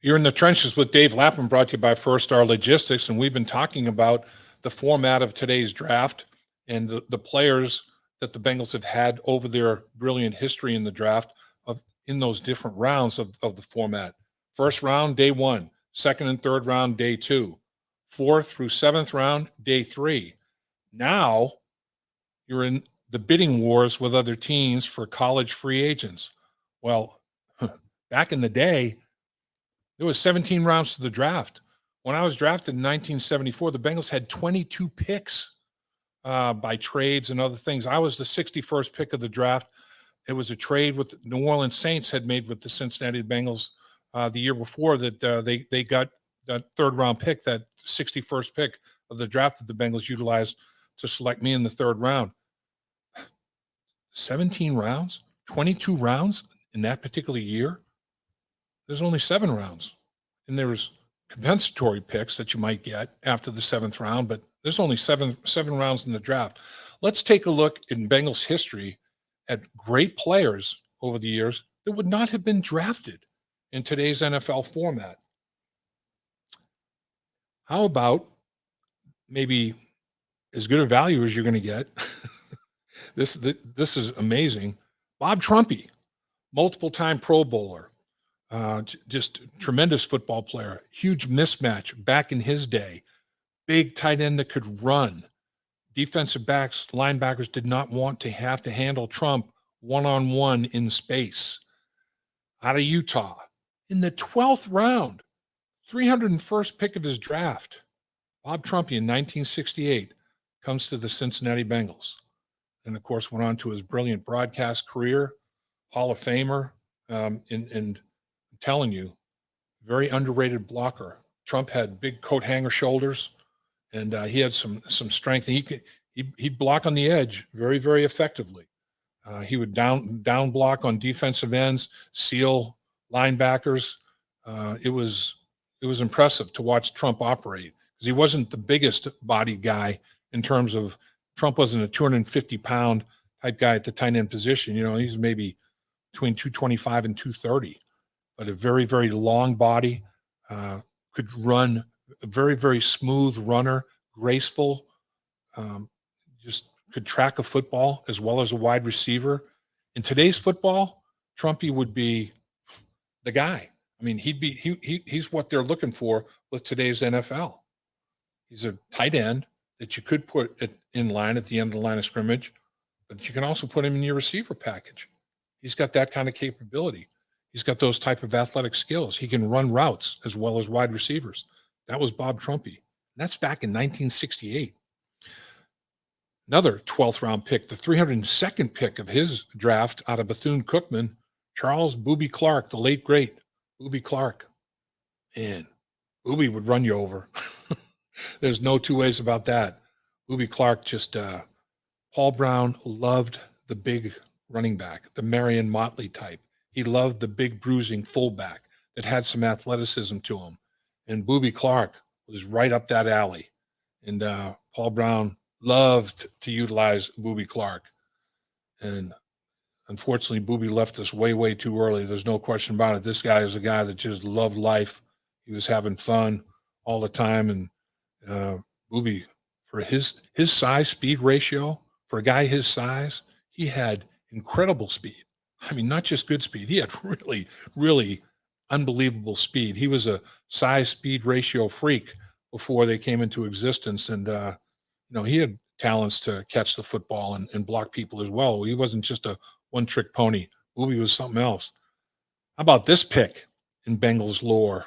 You're in the trenches with Dave Lapham, brought to you by First Star Logistics, and we've been talking about the format of today's draft and the players that the Bengals have had over their brilliant history in the draft of in those different rounds of the format. First round, day one. Second and third round, day two. Fourth through seventh round, day three. Now you're in the bidding wars with other teams for college free agents. Well, back in the day, there was 17 rounds to the draft. When I was drafted in 1974, the Bengals had 22 picks by trades and other things. I was the 61st pick of the draft. It was a trade with New Orleans Saints had made with the Cincinnati Bengals the year before that they got that third round pick, that 61st pick of the draft that the Bengals utilized to select me in the third round. 17 rounds, 22 rounds in that particular year. There's only 7 rounds, and there's compensatory picks that you might get after the 7th round, but there's only seven rounds in the draft. Let's take a look in Bengals history at great players over the years that would not have been drafted in today's NFL format. How about maybe as good a value as you're going to get? This is amazing. Bob Trumpy, multiple-time Pro Bowler, just tremendous football player, huge mismatch back in his day, big tight end that could run. Defensive backs, linebackers did not want to have to handle Trump one-on-one in space. Out of Utah, in the 12th round, 301st pick of his draft, Bob Trumpy in 1968 comes to the Cincinnati Bengals. And, of course, went on to his brilliant broadcast career, Hall of Famer, and telling you, very underrated blocker. Trump had big coat hanger shoulders, and he had some strength. He'd block on the edge very, very effectively. He would down block on defensive ends, seal linebackers. It was impressive to watch Trump operate because he wasn't the biggest body guy in terms of Trump wasn't a 250-pound type guy at the tight end position. You know, he's maybe between 225 and 230. But a very, very long body, could run, a very, very smooth runner, graceful, just could track a football as well as a wide receiver. In today's football, Trumpy would be the guy. I mean, he's what they're looking for with today's NFL. He's a tight end that you could put in line at the end of the line of scrimmage, but you can also put him in your receiver package. He's got that kind of capability. He's got those type of athletic skills. He can run routes as well as wide receivers. That was Bob Trumpy. That's back in 1968. Another 12th round pick, the 302nd pick of his draft out of Bethune-Cookman, Charles Boobie Clark, the late great Boobie Clark. Man, Boobie would run you over. There's no two ways about that. Boobie Clark just, Paul Brown loved the big running back, the Marion Motley type. He loved the big bruising fullback that had some athleticism to him. And Boobie Clark was right up that alley. And Paul Brown loved to utilize Boobie Clark. And unfortunately, Boobie left us way, way too early. There's no question about it. This guy is a guy that just loved life. He was having fun all the time. And Boobie, for his size speed ratio, for a guy his size, he had incredible speed. I mean, not just good speed. He had really, really unbelievable speed. He was a size speed ratio freak before they came into existence. And, he had talents to catch the football and block people as well. He wasn't just a one-trick pony. Boobie was something else. How about this pick in Bengals lore?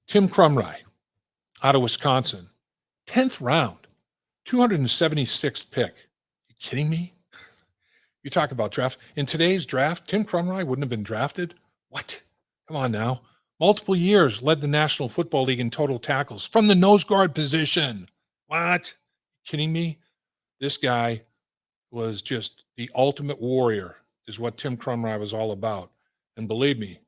Tim Krumri out of Wisconsin, 10th round, 276th pick. You kidding me? You talk about draft. In today's draft, Tim Krumri wouldn't have been drafted? What? Come on now. Multiple years led the National Football League in total tackles from the nose guard position. What? Kidding me? This guy was just the ultimate warrior, is what Tim Krumri was all about. And believe me,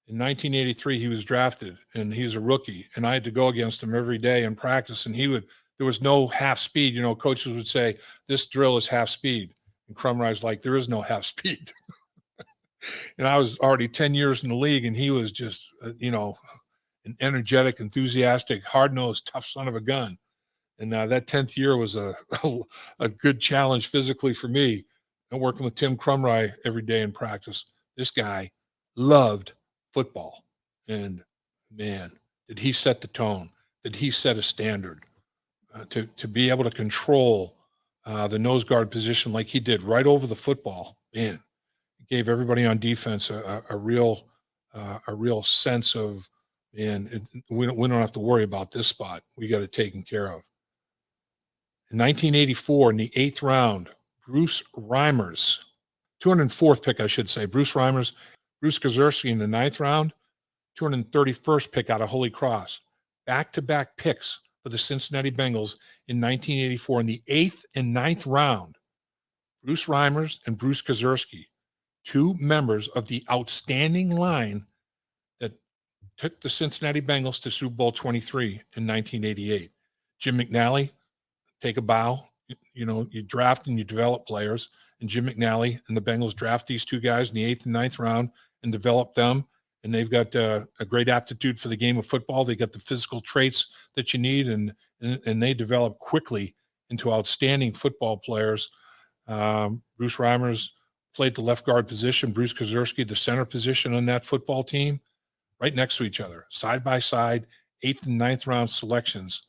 in 1983, he was drafted, and he's a rookie, and I had to go against him every day in practice, and there was no half speed. You know, coaches would say, this drill is half speed. And Krumri's like, there is no half speed. And I was already 10 years in the league, and he was just, an energetic, enthusiastic, hard-nosed, tough son of a gun. And that 10th year was a good challenge physically for me. And working with Tim Krumri every day in practice, this guy loved football. And man, did he set the tone? Did he set a standard to be able to control the nose guard position like he did right over the football? Man, it gave everybody on defense a real sense of, man, we don't have to worry about this spot. We got it taken care of. In 1984, in the 8th round, Bruce Reimers, 204th pick, I should say, Bruce Reimers, Bruce Kozerski in the 9th round, 231st pick out of Holy Cross. Back-to-back picks for the Cincinnati Bengals in 1984 in the 8th and 9th round. Bruce Reimers and Bruce Kozerski, two members of the outstanding line that took the Cincinnati Bengals to Super Bowl 23 in 1988. Jim McNally, take a bow. You draft and you develop players. And Jim McNally and the Bengals draft these two guys in the 8th and 9th round and develop them. And they've got a great aptitude for the game of football. They got the physical traits that you need, and they develop quickly into outstanding football players. Bruce Reimers played the left guard position. Bruce Kozerski, the center position on that football team, right next to each other, side by side, 8th and 9th round selections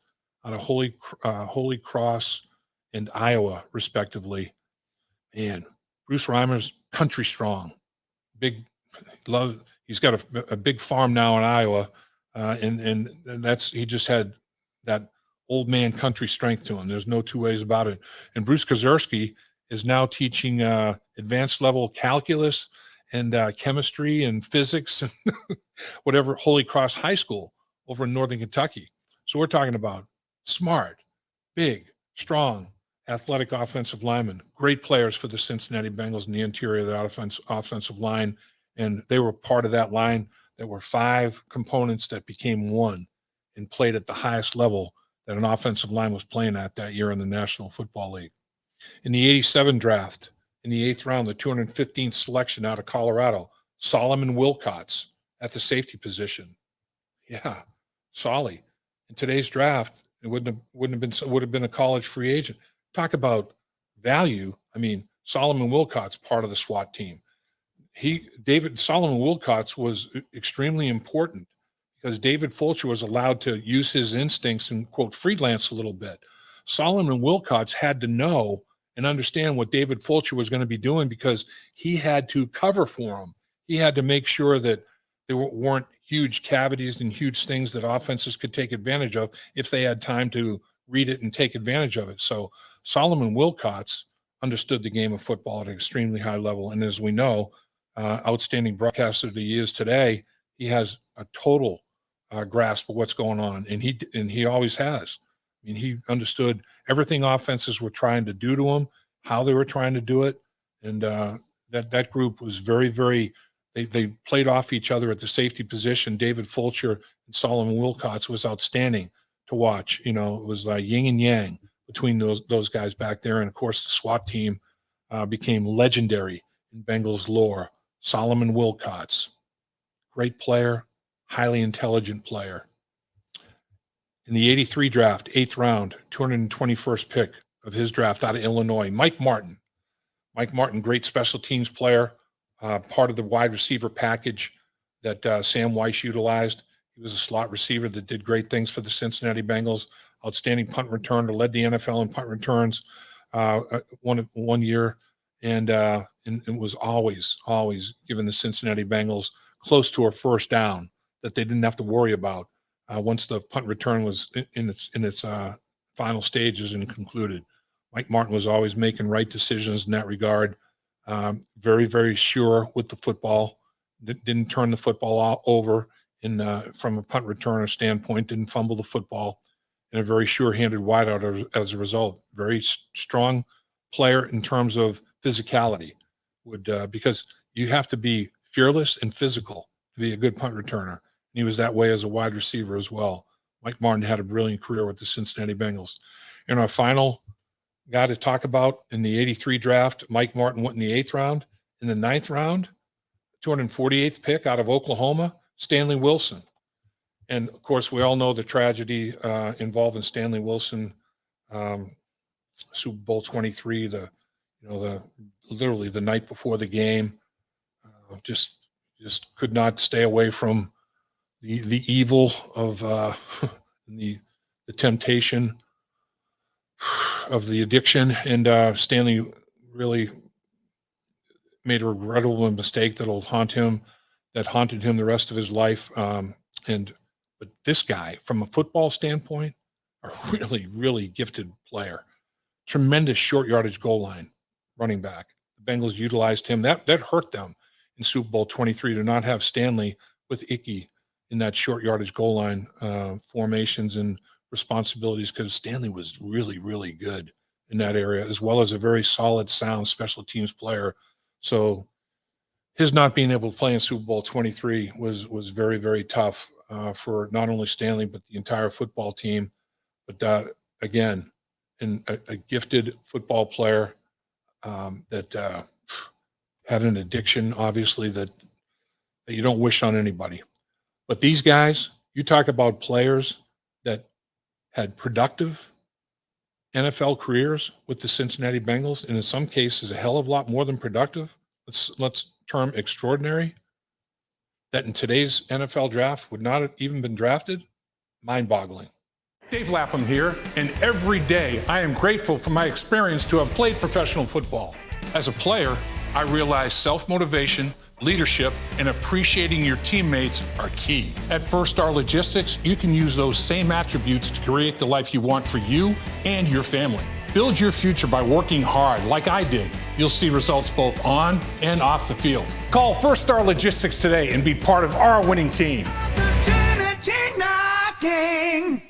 out of Holy Cross and Iowa, respectively. Man, Bruce Reimers, country strong, big love. He's got a big farm now in Iowa, and that's, he just had that old man country strength to him. There's no two ways about it. And Bruce Kozerski is now teaching advanced level calculus and chemistry and physics and whatever, Holy Cross High School over in Northern Kentucky. So we're talking about smart, big, strong, athletic offensive linemen, great players for the Cincinnati Bengals in the interior of the offensive line. And they were part of that line. There were 5 components that became one and played at the highest level that an offensive line was playing at that year in the National Football League. In the 87 draft, in the 8th round, the 215th selection out of Colorado, Solomon Wilcox at the safety position. Yeah, Solly. In today's draft, it would have been a college free agent. Talk about value. I mean, Solomon Wilcox, part of the SWAT team. Solomon Wilcox was extremely important because David Fulcher was allowed to use his instincts and, quote, freelance a little bit. Solomon Wilcox had to know and understand what David Fulcher was going to be doing because he had to cover for him. He had to make sure that there weren't huge cavities and huge things that offenses could take advantage of if they had time to read it and take advantage of it. So Solomon Wilcox understood the game of football at an extremely high level. And as we know, outstanding broadcaster that he is today, he has a total grasp of what's going on. And he always has. I mean, he understood everything offenses were trying to do to him, how they were trying to do it. And that group was very, very, they played off each other at the safety position. David Fulcher and Solomon Wilcox was outstanding to watch. It was like yin and yang between those guys back there. And of course, the SWAT team became legendary in Bengals lore. Solomon Wilcox, great player, highly intelligent player. In the 83 draft, 8th round, 221st pick of his draft out of Illinois, Mike Martin. Mike Martin, great special teams player, part of the wide receiver package that Sam Weiss utilized. He was a slot receiver that did great things for the Cincinnati Bengals. Outstanding punt returner, led the NFL in punt returns one year, and was always giving the Cincinnati Bengals close to a first down that they didn't have to worry about once the punt return was in its final stages and concluded. Mike Martin was always making right decisions in that regard. Very, very sure with the football. Didn't turn the football over from a punt returner standpoint. Didn't fumble the football. And a very sure-handed wideout as a result. Very strong player in terms of physicality. Because you have to be fearless and physical to be a good punt returner. And he was that way as a wide receiver as well. Mike Martin had a brilliant career with the Cincinnati Bengals. And our final guy to talk about in the 83 draft, Mike Martin went in the 8th round. In the 9th round, 248th pick out of Oklahoma, Stanley Wilson. And of course, we all know the tragedy involving Stanley Wilson, Super Bowl 23, literally the night before the game, just could not stay away from the evil of the temptation of the addiction. And Stanley really made a regrettable mistake that haunted him the rest of his life. But this guy, from a football standpoint, a really, really gifted player. Tremendous short yardage goal line running back. The Bengals utilized him. That hurt them in Super Bowl 23 to not have Stanley with Icky in that short yardage goal line formations and responsibilities, because Stanley was really, really good in that area, as well as a very solid, sound special teams player. So his not being able to play in Super Bowl 23 was very, very tough for not only Stanley, but the entire football team. But again, a gifted football player that had an addiction, obviously, that you don't wish on anybody. But these guys, you talk about players that had productive NFL careers with the Cincinnati Bengals, and in some cases a hell of a lot more than productive. Let's term extraordinary, that in today's NFL draft would not have even been drafted. Mind-boggling. Dave Lapham here, and every day I am grateful for my experience to have played professional football. As a player, I realized self-motivation, leadership, and appreciating your teammates are key. At First Star Logistics, you can use those same attributes to create the life you want for you and your family. Build your future by working hard like I did. You'll see results both on and off the field. Call First Star Logistics today and be part of our winning team. Opportunity knocking.